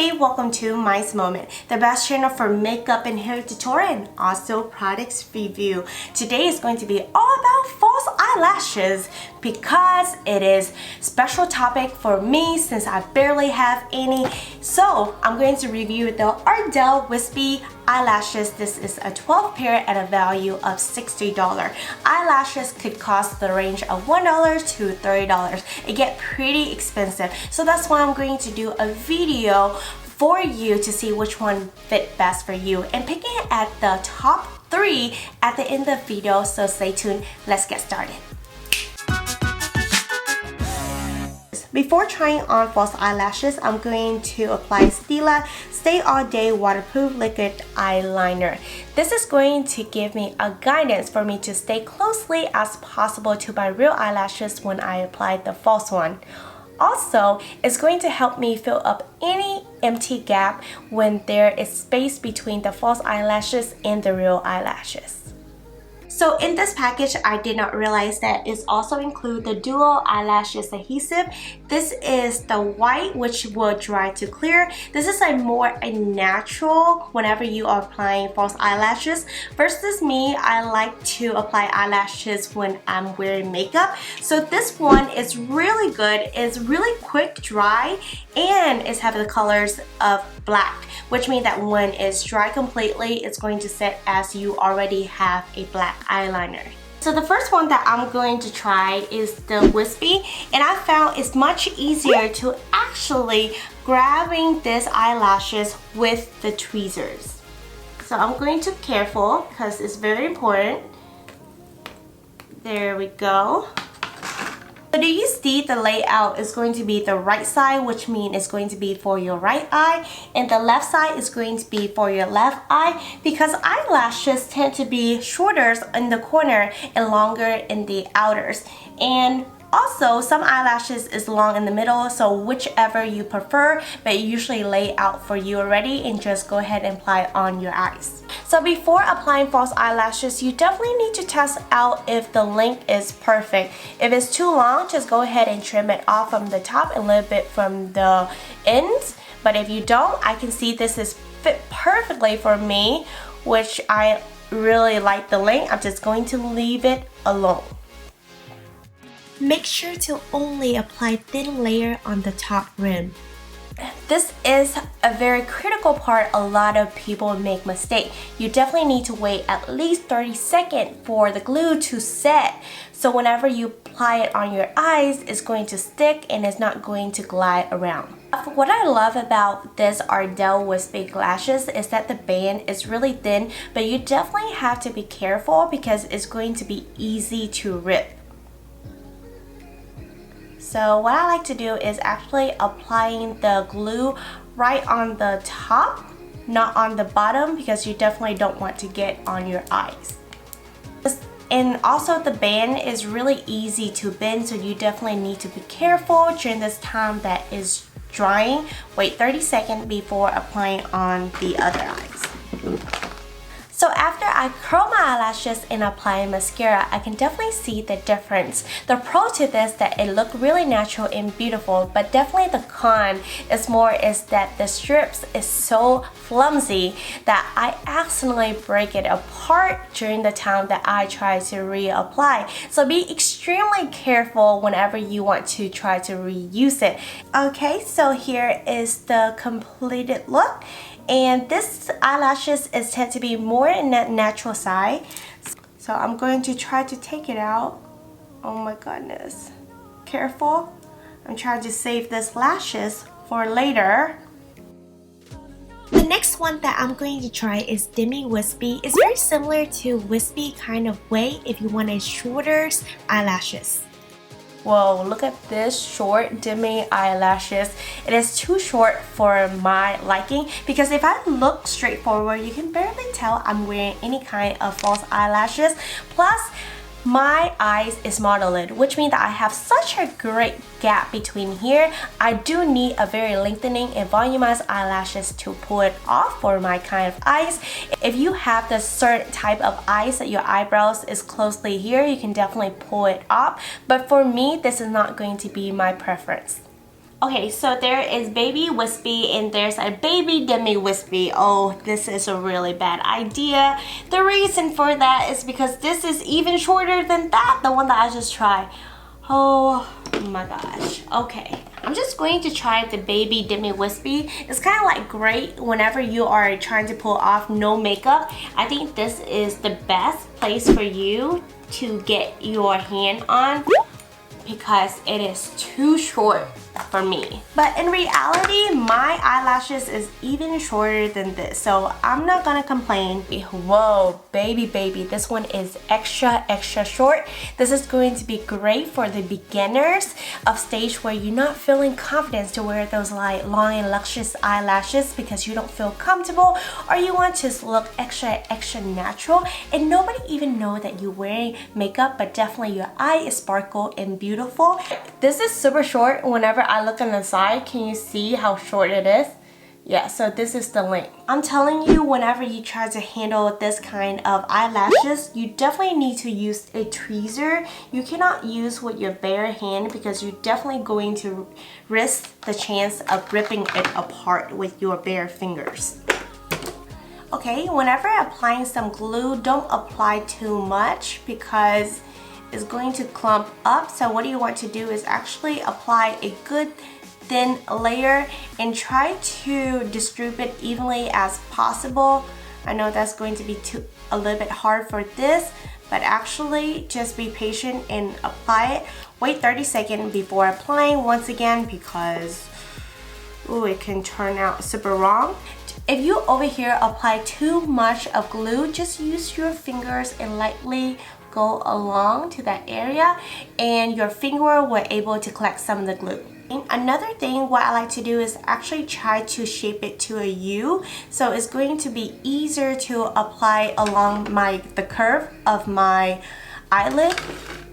Fabe, welcome to MaiMoments, the best channel for makeup and hair tutorial and also products review. Today is going to be all about false eyelashes because it is special topic for me since I barely have any. So I'm going to review the Ardell WIspies Eyelashes. This is a 12 pair at a value of $60. Eyelashes could cost the range of $1 to $30. It gets pretty expensive. So that's why I'm going to do a video for you to see which one fit best for you and picking it at the top 3 at the end of the video. So stay tuned. Let's get started. Before trying on false eyelashes, I'm going to apply Stila Stay All Day Waterproof Liquid Eyeliner. This is going to give me a guidance for me to stay closely as possible to my real eyelashes when I apply the false one. Also, it's going to help me fill up any empty gap when there is space between the false eyelashes and the real eyelashes. So in this package, I did not realize that it also includes the dual eyelashes adhesive. This is the white, which will dry to clear. This is a more natural whenever you are applying false eyelashes. Versus me, I like to apply eyelashes when I'm wearing makeup. So this one is really good. It's really quick dry and it's having the colors of black, which means that when it's dry completely, it's going to set as you already have a black eyeliner. So the first one that I'm going to try is the Wispy, and I found it's much easier to actually grabbing these eyelashes with the tweezers. So I'm going to be careful because it's very important. There we go. So do you see the layout is going to be the right side, which means it's going to be for your right eye, and the left side is going to be for your left eye, because eyelashes tend to be shorter in the corner and longer in the outers. And also, some eyelashes is long in the middle, so whichever you prefer, but usually lay out for you already and just go ahead and apply on your eyes. So before applying false eyelashes, you definitely need to test out if the length is perfect. If it's too long, just go ahead and trim it off from the top and a little bit from the ends. But if you don't, I can see this is fit perfectly for me, which I really like the length. I'm just going to leave it alone. Make sure to only apply thin layer on the top rim. This is a very critical part. A lot of people make mistake. You definitely need to wait at least 30 seconds for the glue to set. So whenever you apply it on your eyes, it's going to stick and it's not going to glide around. What I love about this Ardell WIspies lashes is that the band is really thin, but you definitely have to be careful because it's going to be easy to rip. So what I like to do is actually applying the glue right on the top, not on the bottom, because you definitely don't want to get on your eyes. And also the band is really easy to bend, so you definitely need to be careful during this time that is drying. Wait 30 seconds before applying on the other eyes. So after I curl my eyelashes and apply mascara, I can definitely see the difference. The pro to this that it look really natural and beautiful, but definitely the con is that the strips is so flimsy that I accidentally break it apart during the time that I try to reapply. So be extremely careful whenever you want to try to reuse it. Okay, so here is the completed look. And this eyelashes is tend to be more in that natural side. So I'm going to try to take it out. Oh my goodness. Careful. I'm trying to save this lashes for later. The next one that I'm going to try is Demi Wispie. It's very similar to Wispy kind of way if you want a shorter eyelashes. Whoa, look at this short Demi eyelashes. It is too short for my liking because if I look straight forward, you can barely tell I'm wearing any kind of false eyelashes. Plus, my eyes is modeled, which means that I have such a great gap between here. I do need a very lengthening and volumized eyelashes to pull it off for my kind of eyes. If you have the certain type of eyes that your eyebrows is closely here, you can definitely pull it off. But for me, this is not going to be my preference. Okay, so there is Baby Wispy and there's a Baby Demi Wispie. Oh, this is a really bad idea. The reason for that is because this is even shorter than that, the one that I just tried. Oh my gosh. Okay, I'm just going to try the Baby Demi Wispie. It's kind of like great whenever you are trying to pull off no makeup. I think this is the best place for you to get your hand on because it is too short for me. But in reality, my eyelashes is even shorter than this, so I'm not gonna complain. Whoa, baby, this one is extra short. This is going to be great for the beginners of stage where you're not feeling confidence to wear those like long and luscious eyelashes because you don't feel comfortable, or you want to look extra natural and nobody even know that you're wearing makeup, but definitely your eye is sparkle and beautiful. This is super short. Whenever I look on the side, can you see how short it is? Yeah, so this is the length. I'm telling you, whenever you try to handle this kind of eyelashes, you definitely need to use a tweezer. You cannot use with your bare hand because you're definitely going to risk the chance of ripping it apart with your bare fingers. Okay, whenever applying some glue, don't apply too much because it's going to clump up. So what you want to do is actually apply a good thin layer and try to distribute it evenly as possible. I know that's going to be a little bit hard for this, but actually just be patient and apply it. Wait 30 seconds before applying once again because it can turn out super wrong. If you over here apply too much of glue, just use your fingers and lightly go along to that area and your finger will able to collect some of the glue. Another thing what I like to do is actually try to shape it to a U, so it's going to be easier to apply along the curve of my eyelid.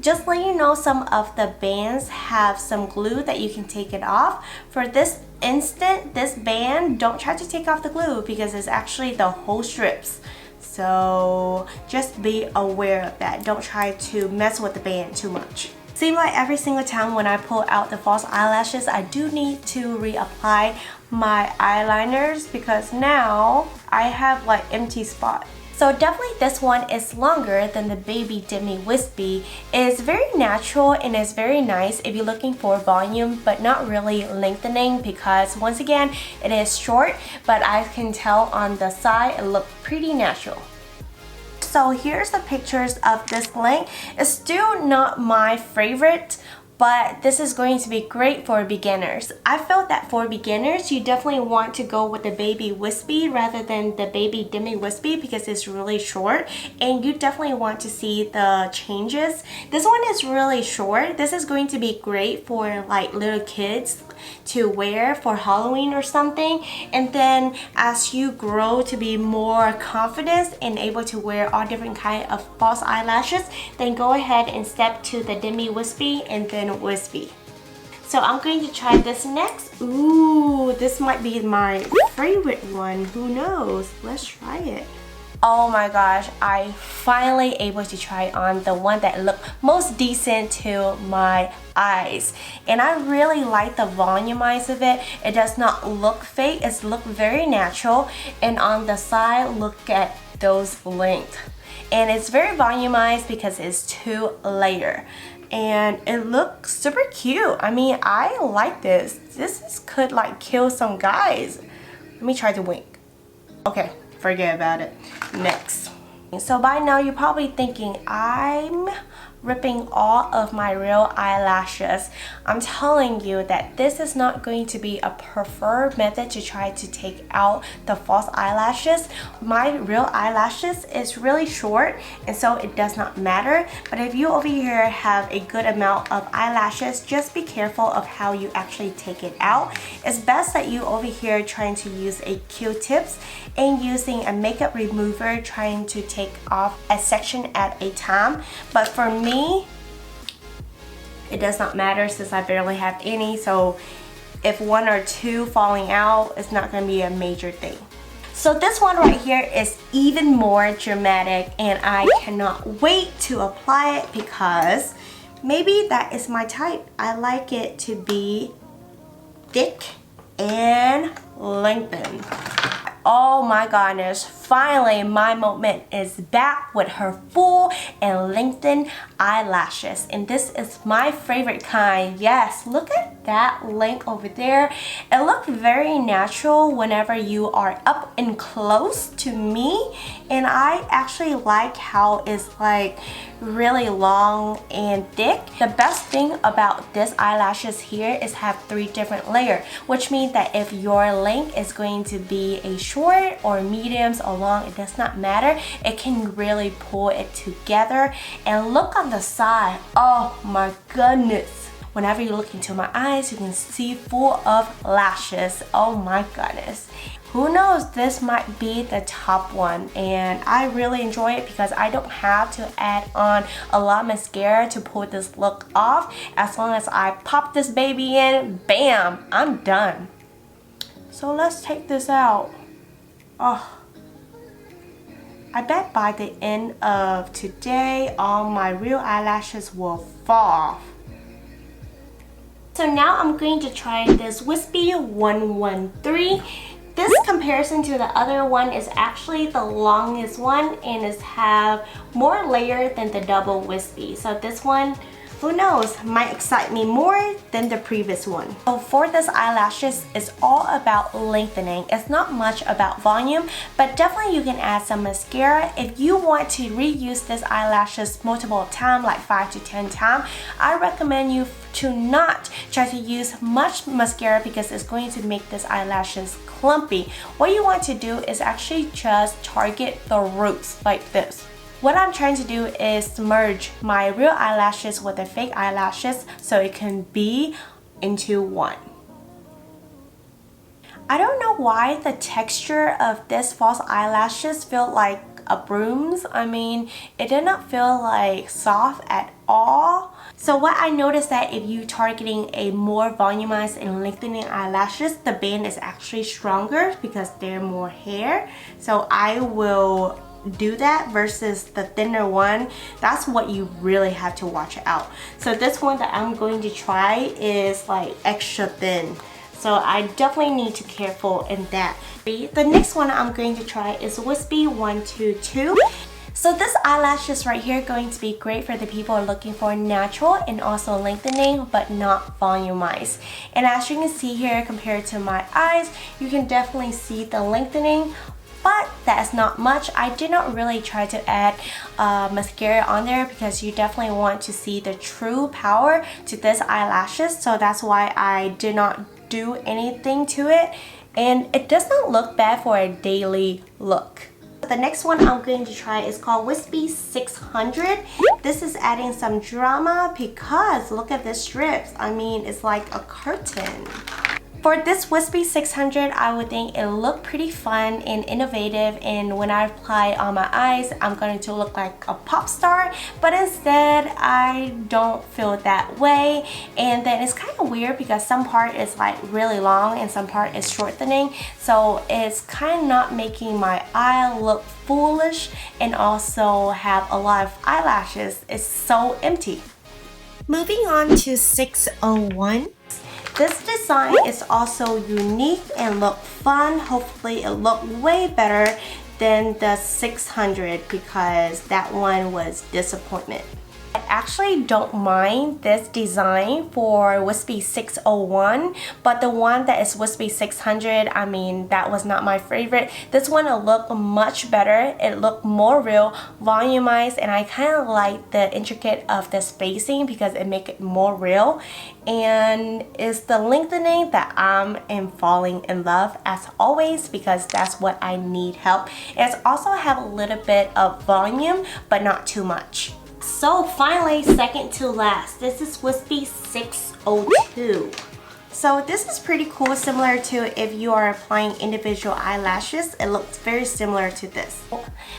Just let you know, some of the bands have some glue that you can take it off. For this instant, this band, don't try to take off the glue because it's actually the whole strips. So just be aware of that. Don't try to mess with the band too much. Seems like every single time when I pull out the false eyelashes, I do need to reapply my eyeliners because now I have like empty spots. So definitely this one is longer than the Baby Demi Wispie. It's very natural and it's very nice if you're looking for volume but not really lengthening, because once again it is short, but I can tell on the side it looks pretty natural. So here's the pictures of this length. It's still not my favorite, but this is going to be great for beginners. I felt that for beginners, you definitely want to go with the Baby Wispie rather than the Baby Demi Wispie because it's really short and you definitely want to see the changes. This one is really short. This is going to be great for like little kids to wear for Halloween or something, and then as you grow to be more confident and able to wear all different kind of false eyelashes, then go ahead and step to the Demi Wispie and then Wispy. So I'm going to try this next. Ooh, this might be my favorite one. Who knows? Let's try it. Oh my gosh, I finally able to try on the one that looked most decent to my eyes, and I really like the volumize of it. It does not look fake, it's look very natural, and on the side look at those length, and it's very volumized because it's 2-layer and it looks super cute. I mean, I like this. Could like kill some guys. Let me try to wink. Okay, forget about it. Next. So by now you're probably thinking I'm ripping all of my real eyelashes. I'm telling you that this is not going to be a preferred method to try to take out the false eyelashes. My real eyelashes is really short and so it does not matter, but if you over here have a good amount of eyelashes, just be careful of how you actually take it out. It's best that you over here trying to use a Q-tips and using a makeup remover trying to take off a section at a time. But for me, it does not matter since I barely have any, so if 1 or 2 falling out, it's not going to be a major thing. So this one right here is even more dramatic and I cannot wait to apply it because maybe that is my type. I like it to be thick and lengthen. Oh my goodness, finally my moment is back with her full and lengthened eyelashes, and this is my favorite kind. Yes, look at that length over there. It looked very natural whenever you are up and close to me, and I actually like how it's like really long and thick. The best thing about this eyelashes here is have 3 different layers, which means that if your length is going to be a short or mediums or long, it does not matter. It can really pull it together. And look on the side. Oh my goodness. Whenever you look into my eyes, you can see full of lashes. Oh my goodness. Who knows, this might be the top one, and I really enjoy it because I don't have to add on a lot of mascara to pull this look off. As long as I pop this baby in, bam, I'm done. So let's take this out. Oh, I bet by the end of today, all my real eyelashes will fall off. So now I'm going to try this Wispy 113. This comparison to the other one is actually the longest one and is have more layer than the double wispy. So this one, who knows, might excite me more than the previous one. So for this eyelashes, it's all about lengthening. It's not much about volume, but definitely you can add some mascara. If you want to reuse this eyelashes multiple times, like 5 to 10 times, I recommend you to not try to use much mascara because it's going to make this eyelashes clumpy. What you want to do is actually just target the roots like this. What I'm trying to do is merge my real eyelashes with the fake eyelashes so it can be into one. I don't know why the texture of this false eyelashes felt like a broom's. I mean, it did not feel like soft at all. So what I noticed that if you targeting a more volumized and lengthening eyelashes, the band is actually stronger because they're more hair. So I will do that versus the thinner one. That's what you really have to watch out. So this one that I'm going to try is like extra thin. So I definitely need to be careful in that. The next one I'm going to try is Wispy 122. So this eyelashes right here going to be great for the people looking for natural and also lengthening but not volumized. And as you can see here compared to my eyes, you can definitely see the lengthening, but that's not much. I did not really try to add mascara on there because you definitely want to see the true power to this eyelashes. So that's why I did not do anything to it. And it does not look bad for a daily look. The next one I'm going to try is called Wispy 600. This is adding some drama because look at the strips. I mean, it's like a curtain. For this Wispy 600, I would think it looked pretty fun and innovative, and when I apply it on my eyes, I'm going to look like a pop star, but instead, I don't feel that way. And then it's kind of weird because some part is like really long and some part is shortening, so it's kind of not making my eye look foolish and also have a lot of eyelashes. It's so empty. Moving on to 601. This design is also unique and look fun. Hopefully it look way better than the 600 because that one was disappointment. I actually don't mind this design for Wispy 601, but the one that is Wispy 600, I mean, that was not my favorite. This one will look much better. It looked more real, volumized, and I kind of like the intricate of the spacing because it make it more real. And it's the lengthening that I'm falling in love as always because that's what I need help. It's also have a little bit of volume, but not too much. So finally, second to last, this is Wispy 602. So this is pretty cool, similar to if you are applying individual eyelashes. It looks very similar to this.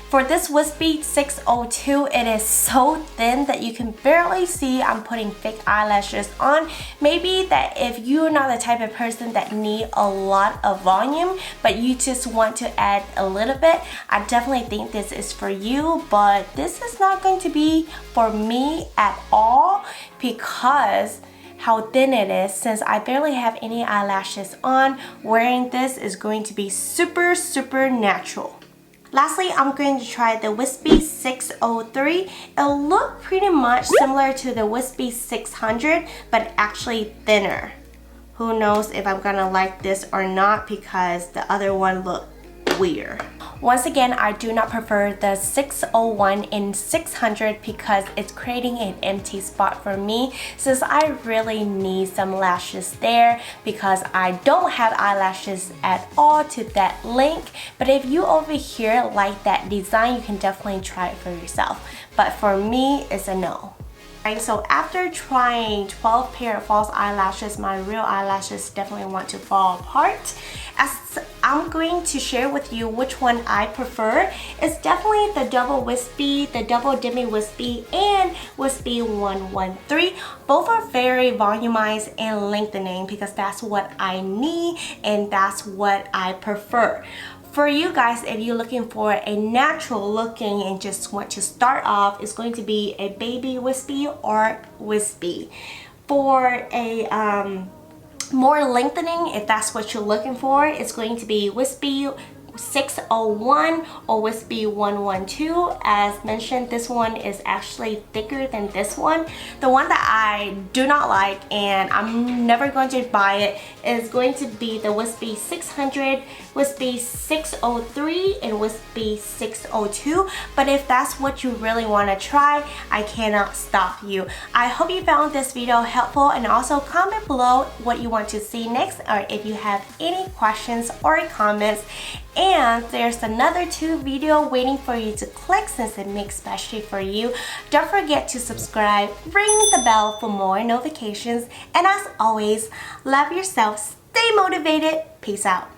For this Wispy 602, it is so thin that you can barely see I'm putting fake eyelashes on. Maybe that if you're not the type of person that need a lot of volume, but you just want to add a little bit, I definitely think this is for you, but this is not going to be for me at all because how thin it is. Since I barely have any eyelashes on, wearing this is going to be super natural. Lastly, I'm going to try the Wispy 603. It'll look pretty much similar to the Wispy 600, but actually thinner. Who knows if I'm gonna like this or not, because the other one looked weird. Once again, I do not prefer the 601 and 600 because it's creating an empty spot for me, since I really need some lashes there because I don't have eyelashes at all to that length. But if you over here like that design, you can definitely try it for yourself. But for me, it's a no. So after trying 12 pair of false eyelashes, my real eyelashes definitely want to fall apart. As I'm going to share with you which one I prefer. It's definitely the double Wispy, the double Demi Wispie, and Wispy 113. Both are very volumized and lengthening because that's what I need and that's what I prefer. For you guys, if you're looking for a natural looking and just want to start off, it's going to be a baby Wispy or Wispy. For a more lengthening, if that's what you're looking for, it's going to be Wispy 601 or Wispy 112. As mentioned, this one is actually thicker than this one. The one that I do not like and I'm never going to buy it is going to be the Wispy 600, Wispy 603, and Wispy 602. But if that's what you really want to try, I cannot stop you. I hope you found this video helpful, and also comment below what you want to see next, or if you have any questions or comments. And there's another 2 video waiting for you to click since it makes specially for you. Don't forget to subscribe, ring the bell for more notifications, and as always, love yourself, stay motivated, peace out.